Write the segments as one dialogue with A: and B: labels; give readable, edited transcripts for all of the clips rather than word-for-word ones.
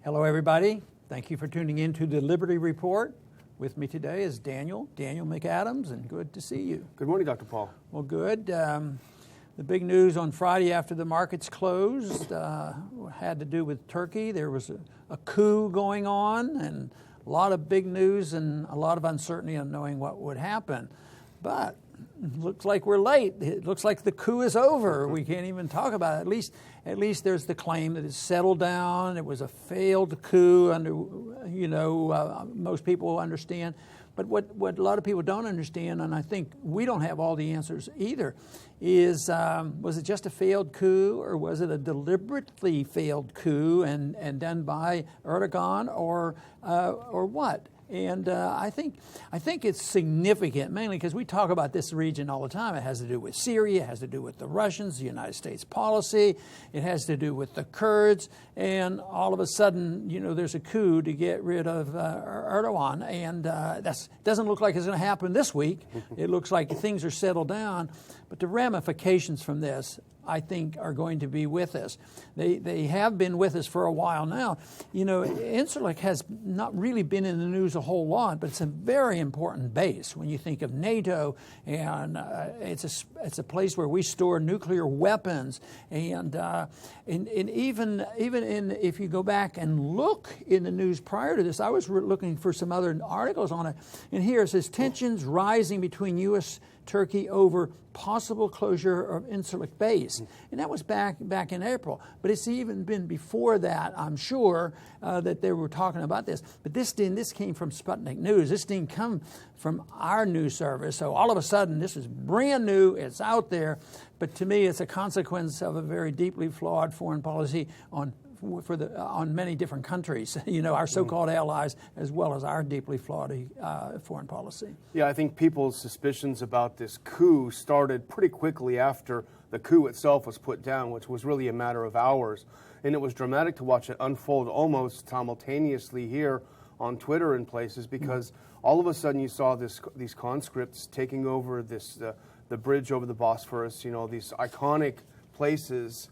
A: Hello, everybody. Thank you for tuning in to the Liberty Report. With me today is Daniel McAdams, and good to see you.
B: Good morning, Dr. Paul.
A: Well, good. The big news on Friday after the markets closed had to do with Turkey. There was a coup going on, and a lot of big news and a lot of uncertainty on knowing what would happen. But it looks like we're late. It looks like the coup is over. We can't even talk about it. At least there's the claim that it's settled down. It was a failed coup under, most people understand. But what a lot of people don't understand, and I think we don't have all the answers either, is was it just a failed coup, or was it a deliberately failed coup and done by Erdogan, or what? And I think it's significant, mainly because we talk about this region all the time. It has to do with Syria, it has to do with the Russians, the United States policy, it has to do with the Kurds, and all of a sudden, there's a coup to get rid of Erdogan, and that doesn't look like it's going to happen this week. It looks like things are settled down, but the ramifications from this, I think, are going to be with us. They have been with us for a while now. Incirlik has not really been in the news a whole lot, but it's a very important base when you think of NATO, and it's a place where we store nuclear weapons, and even if you go back and look in the news prior to this, I was looking for some other articles on it, and here it says tensions rising between U.S. Turkey over possible closure of Incirlik base. And that was back in April. But it's even been before that, I'm sure, that they were talking about this. But this came from Sputnik News. This didn't come from our news service. So all of a sudden, this is brand new. It's out there. But to me, it's a consequence of a very deeply flawed foreign policy on many different countries, our so-called allies, as well as our deeply flawed foreign policy.
B: Yeah, I think people's suspicions about this coup started pretty quickly after the coup itself was put down, which was really a matter of hours. And it was dramatic to watch it unfold almost simultaneously here on Twitter and places, because all of a sudden you saw these conscripts taking over the bridge over the Bosphorus, these iconic places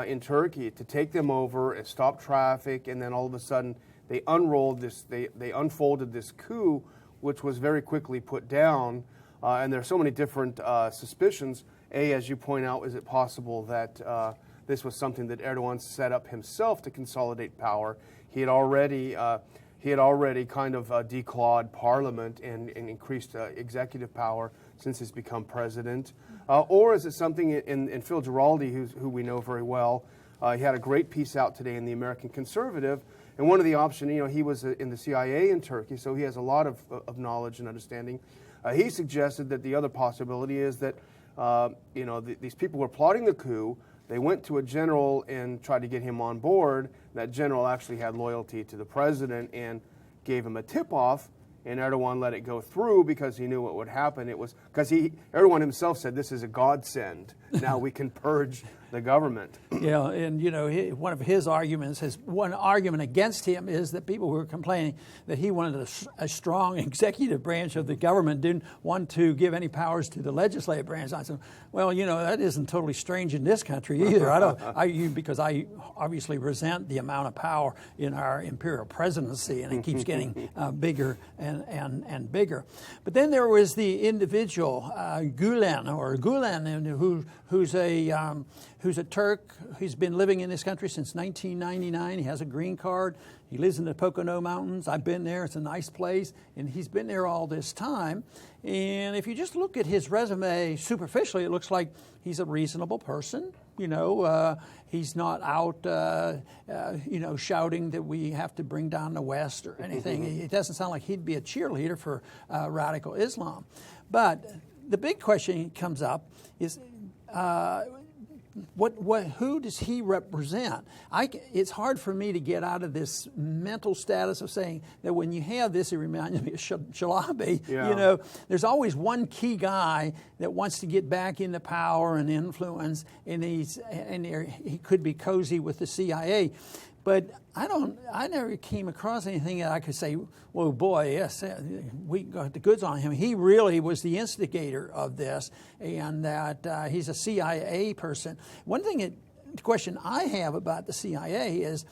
B: in Turkey, to take them over and stop traffic, and then all of a sudden they unfolded this coup, which was very quickly put down. And there are so many different suspicions. As you point out, is it possible that this was something that Erdogan set up himself to consolidate power? He had already kind of declawed parliament and increased executive power since he's become president. Or is it something in Phil Giraldi, who we know very well? He had a great piece out today in the American Conservative, and one of the options, he was in the CIA in Turkey, so he has a lot of knowledge and understanding. He suggested that the other possibility is that these people were plotting the coup. They went to a general and tried to get him on board. That general actually had loyalty to the president and gave him a tip-off, and Erdogan let it go through because he knew what would happen. It was because Erdogan himself said, this is a godsend. Now we can purge the government.
A: Yeah, and one of his arguments, one argument against him is that people were complaining that he wanted a strong executive branch of the government, didn't want to give any powers to the legislative branch. I said, well, that isn't totally strange in this country either. Because I obviously resent the amount of power in our imperial presidency, and it keeps getting bigger and bigger. But then there was the individual Gulen, who's a Turk. He's been living in this country since 1999. He has a green card. He lives in the Pocono Mountains. I've been there. It's a nice place. And he's been there all this time. And if you just look at his resume superficially, it looks like he's a reasonable person. He's not out, shouting that we have to bring down the West or anything. It doesn't sound like he'd be a cheerleader for radical Islam. But the big question comes up is, who does he represent? It's hard for me to get out of this mental status of saying that when you have this, it reminds me of Chalabi. Yeah. There's always one key guy that wants to get back into power and influence, and he could be cozy with the CIA. But I never came across anything that I could say, well, boy, yes, we got the goods on him. He really was the instigator of this, and that he's a CIA person. One thing question I have about the CIA is,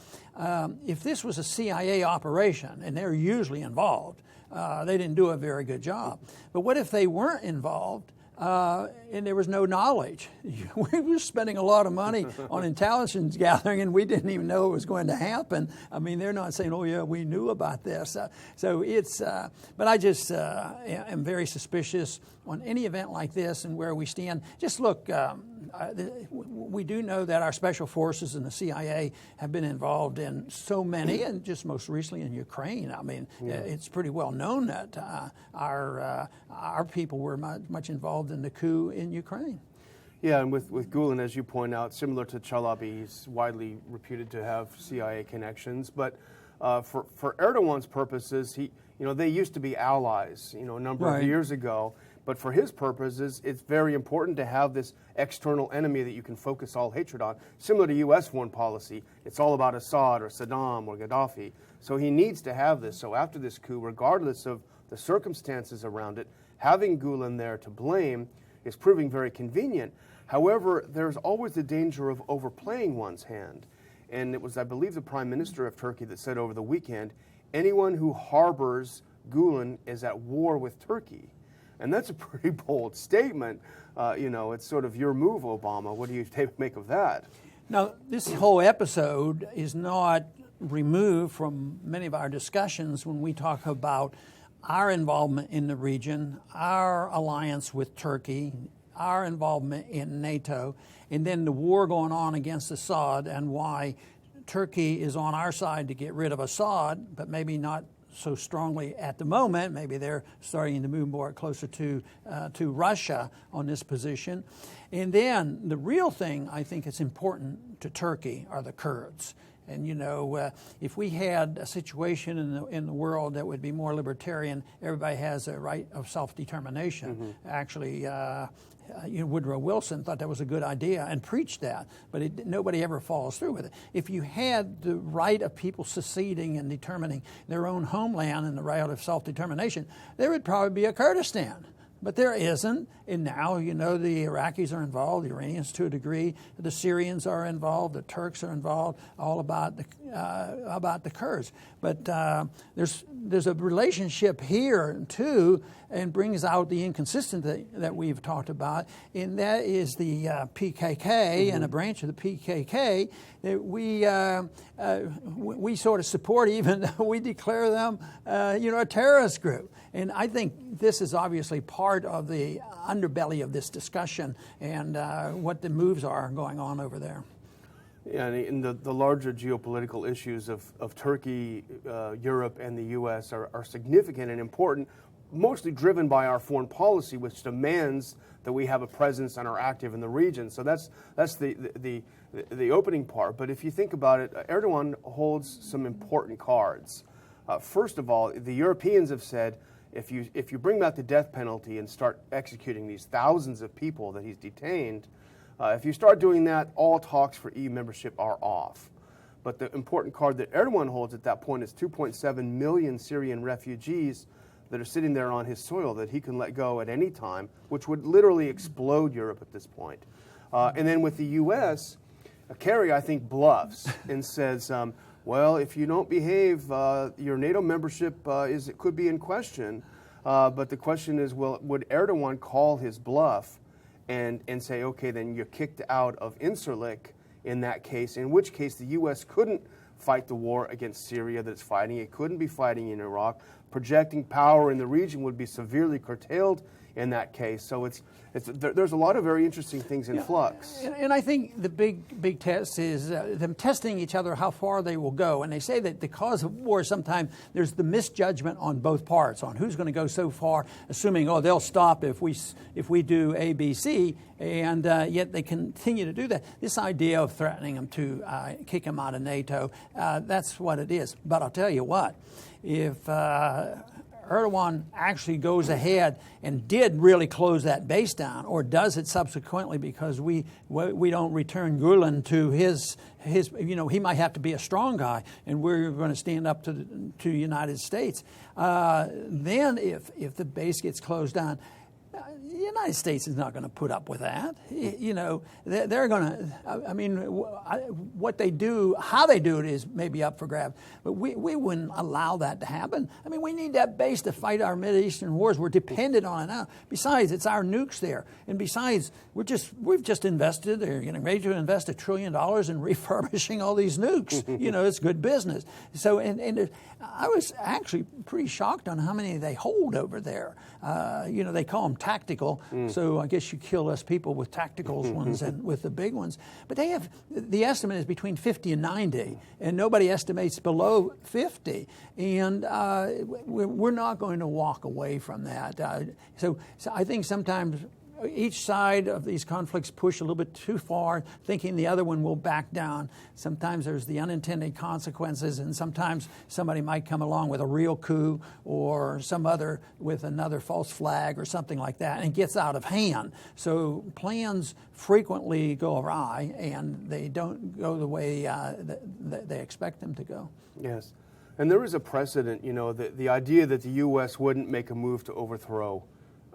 A: if this was a CIA operation, and they're usually involved, they didn't do a very good job. But what if they weren't involved? And there was no knowledge. We were spending a lot of money on intelligence gathering, and we didn't even know it was going to happen. I mean, they're not saying, "Oh yeah, we knew about this." So it's. But I just am very suspicious on any event like this and where we stand. Just look. We do know that our special forces and the CIA have been involved in so many, and just most recently in Ukraine. I mean, it's pretty well known that our people were much involved in the coup in Ukraine.
B: Yeah, and with Gulen, as you point out, similar to Chalabi, he's widely reputed to have CIA connections. But for Erdogan's purposes, they used to be allies, a number of years ago. But for his purposes, it's very important to have this external enemy that you can focus all hatred on. Similar to U.S. foreign policy, it's all about Assad or Saddam or Gaddafi. So he needs to have this. So after this coup, regardless of the circumstances around it, having Gulen there to blame is proving very convenient. However, there's always the danger of overplaying one's hand. And it was, I believe, the Prime Minister of Turkey that said over the weekend, anyone who harbors Gulen is at war with Turkey. And that's a pretty bold statement. It's sort of your move, Obama. What do you make of that?
A: Now, this whole episode is not removed from many of our discussions when we talk about our involvement in the region, our alliance with Turkey, our involvement in NATO, and then the war going on against Assad and why Turkey is on our side to get rid of Assad, but maybe not so strongly at the moment. Maybe they're starting to move more closer to Russia on this position. And then the real thing I think is important to Turkey are the Kurds. And if we had a situation in the world that would be more libertarian, everybody has a right of self-determination. Mm-hmm. Actually, Woodrow Wilson thought that was a good idea and preached that, but nobody ever follows through with it. If you had the right of people seceding and determining their own homeland and the right of self-determination, there would probably be a Kurdistan. But there isn't, and now, the Iraqis are involved, the Iranians to a degree, the Syrians are involved, the Turks are involved, all about the Kurds. But there's a relationship here, too, and brings out the inconsistency that we've talked about, and that is the PKK, mm-hmm. and a branch of the PKK that we sort of support, even though we declare them, a terrorist group. And I think this is obviously part of the underbelly of this discussion and what the moves are going on over there.
B: Yeah, and the larger geopolitical issues of Turkey, Europe, and the U.S. are significant and important, mostly driven by our foreign policy, which demands that we have a presence and are active in the region. So that's the opening part. But if you think about it, Erdogan holds some important cards. First of all, the Europeans have said, if you bring back the death penalty and start executing these thousands of people that he's detained, if you start doing that, all talks for EU membership are off. But the important card that Erdogan holds at that point is 2.7 million Syrian refugees that are sitting there on his soil that he can let go at any time, which would literally explode Europe at this point. And then with the U.S., Kerry, I think, bluffs and says, well, if you don't behave, your NATO membership could be in question. But the question is, well, would Erdogan call his bluff and say, okay, then you're kicked out of Incirlik in that case, in which case the U.S. couldn't fight the war against Syria that it's fighting. It couldn't be fighting in Iraq. Projecting power in the region would be severely curtailed in that case. So there's a lot of very interesting things in flux.
A: And I think the big test is them testing each other how far they will go. And they say that the cause of war, sometimes there's the misjudgment on both parts on who's going to go so far, assuming, they'll stop if we do A, B, C, and yet they continue to do that. This idea of threatening them to kick them out of NATO, that's what it is. But I'll tell you what, if Erdogan actually goes ahead and did really close that base down, or does it subsequently because we don't return Gulen to his he might have to be a strong guy, and we're going to stand up to the United States. Then if the base gets closed down, the United States is not going to put up with that. You know, they're going to, I mean, what they do, how they do it is maybe up for grabs, but we wouldn't allow that to happen. I mean, we need that base to fight our Mideastern wars. We're dependent on it now. Besides, it's our nukes there. And besides, we've just invested, they're getting ready to invest $1 trillion in refurbishing all these nukes. You know, it's good business. So, and I was actually pretty shocked on how many they hold over there. You know, they call them tactical, so I guess you kill less people with tactical ones than with the big ones. But they have, the estimate is between 50 and 90, and nobody estimates below 50. And we're not going to walk away from that. So I think sometimes each side of these conflicts push a little bit too far, thinking the other one will back down. Sometimes there's the unintended consequences, and sometimes somebody might come along with a real coup or some other with another false flag or something like that, and it gets out of hand. So plans frequently go awry, and they don't go the way that they expect them to go.
B: Yes. And there is a precedent, you know, the idea that the U.S. wouldn't make a move to overthrow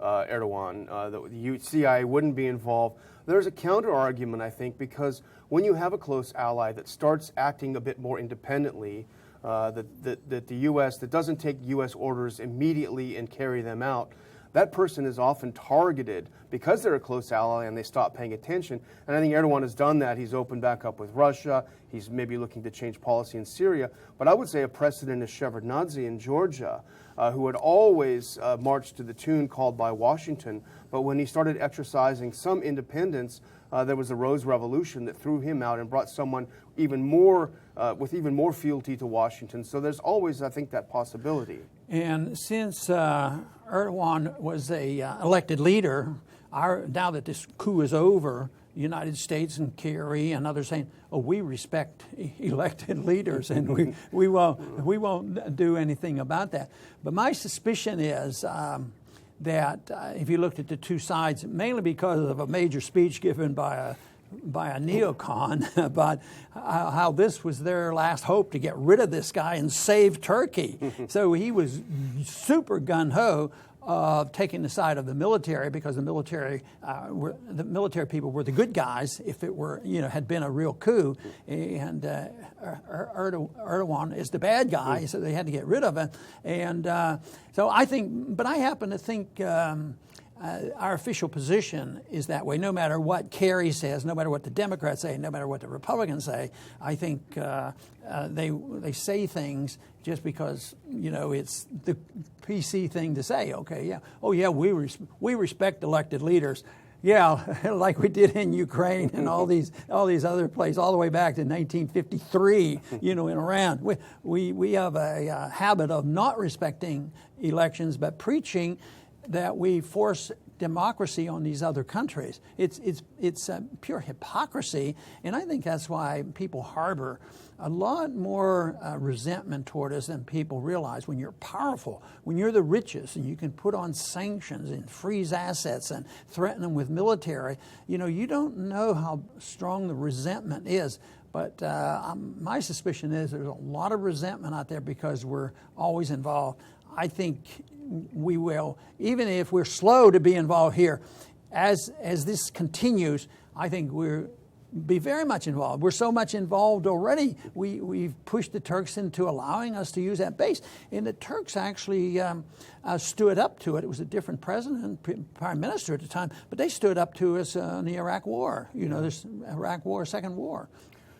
B: Erdogan, the CIA wouldn't be involved. There's a counter argument, I think, because when you have a close ally that starts acting a bit more independently, that the U.S., that doesn't take U.S. orders immediately and carry them out, that person is often targeted because they're a close ally and they stop paying attention. And I think Erdogan has done that. He's opened back up with Russia. He's maybe looking to change policy in Syria. But I would say a precedent is Shevardnadze in Georgia, who had always marched to the tune called by Washington. But when he started exercising some independence, there was the Rose Revolution that threw him out and brought someone even more with even more fealty to Washington. So there's always, I think, that possibility.
A: And since Erdogan was a elected leader, now that this coup is over, the United States and Kerry and others saying, "Oh, we respect elected leaders, and we won't do anything about that." But my suspicion is that if you looked at the two sides, mainly because of a major speech given by a neocon about how this was their last hope to get rid of this guy and save Turkey. So he was super gun-ho of taking the side of the military, because the military people were the good guys if it were, you know, had been a real coup, and Erdogan is the bad guy, so they had to get rid of him. And so I think, but I happen to think our official position is that way. No matter what Kerry says, no matter what the Democrats say, no matter what the Republicans say, I think they say things just because, you know, it's the PC thing to say. Okay, yeah, oh yeah, we respect elected leaders. Yeah, like we did in Ukraine and all these other places, all the way back to 1953. You know, in Iran, we have a habit of not respecting elections, but preaching that we force democracy on these other countries. It's pure hypocrisy, and I think that's why people harbor a lot more resentment toward us than people realize. When you're powerful, when you're the richest, and you can put on sanctions and freeze assets and threaten them with military, you know, you don't know how strong the resentment is. But my suspicion is there's a lot of resentment out there because we're always involved. I think we will, even if we're slow to be involved here, as this continues, I think we'll be very much involved. We're so much involved already. We've pushed the Turks into allowing us to use that base. And the Turks actually stood up to it. It was a different president and prime minister at the time, but they stood up to us in the Iraq War. You know, this Iraq War, second war.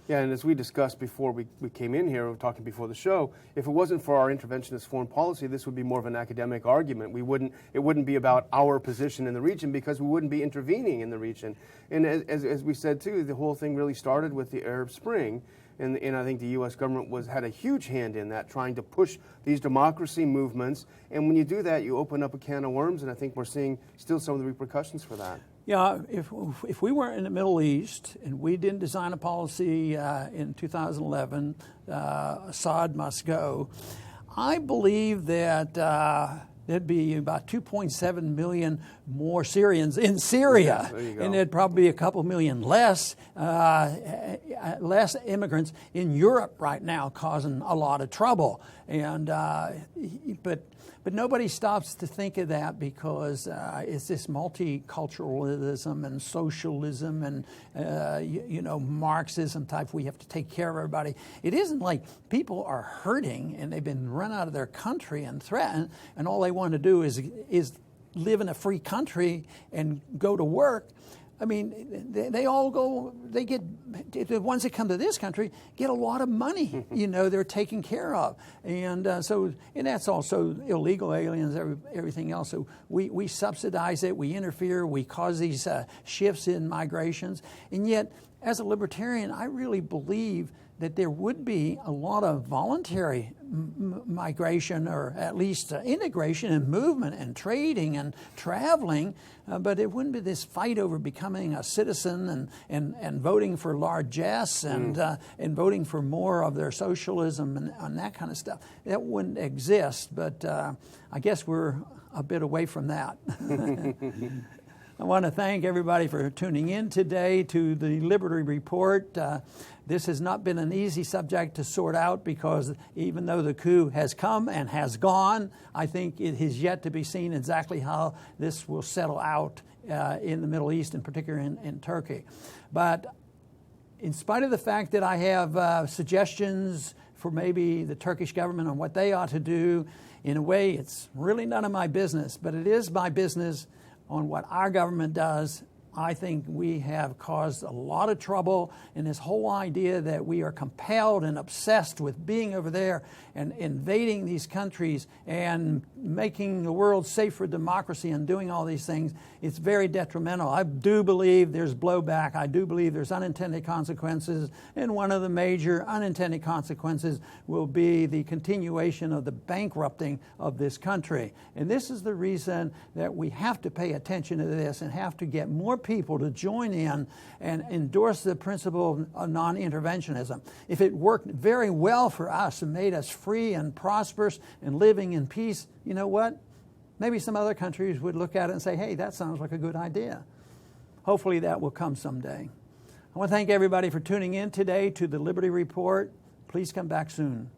B: Yeah, and as we discussed before we came in here, we were talking before the show, if it wasn't for our interventionist foreign policy, this would be more of an academic argument. It wouldn't be about our position in the region, because we wouldn't be intervening in the region. And as we said too, the whole thing really started with the Arab Spring, and I think the U.S. government had a huge hand in that, trying to push these democracy movements. And when you do that, you open up a can of worms, and I think we're seeing still some of the repercussions for that.
A: Yeah, if we weren't in the Middle East and we didn't design a policy in 2011, Assad must go, I believe that there'd be about 2.7 million more Syrians in Syria,
B: there you go.
A: and there'd probably be a couple million less immigrants in Europe right now, causing a lot of trouble. And but nobody stops to think of that, because it's this multiculturalism and socialism and Marxism type. We have to take care of everybody. It isn't like people are hurting and they've been run out of their country and threatened, and all they want to do is live in a free country and go to work. I mean, they all go, they get, the ones that come to this country get a lot of money, they're taken care of. And and that's also illegal aliens, everything else. So we subsidize it, we interfere, we cause these shifts in migrations. And yet, as a libertarian, I really believe that there would be a lot of voluntary migration, or at least integration and movement and trading and traveling, but it wouldn't be this fight over becoming a citizen and voting for largesse and voting for more of their socialism and that kind of stuff. That wouldn't exist, but I guess we're a bit away from that. I want to thank everybody for tuning in today to the Liberty Report. This has not been an easy subject to sort out, because even though the coup has come and has gone, I think it is yet to be seen exactly how this will settle out in the Middle East, in particular in Turkey. But in spite of the fact that I have suggestions for maybe the Turkish government on what they ought to do, in a way it's really none of my business, but it is my business on what our government does. I think we have caused a lot of trouble in this whole idea that we are compelled and obsessed with being over there and invading these countries and making the world safe for democracy and doing all these things. It's very detrimental. I do believe there's blowback. I do believe there's unintended consequences. And one of the major unintended consequences will be the continuation of the bankrupting of this country. And this is the reason that we have to pay attention to this and have to get more people to join in and endorse the principle of non-interventionism. If it worked very well for us and made us free and prosperous and living in peace, you know what? Maybe some other countries would look at it and say, hey, that sounds like a good idea. Hopefully that will come someday. I want to thank everybody for tuning in today to the Liberty Report. Please come back soon.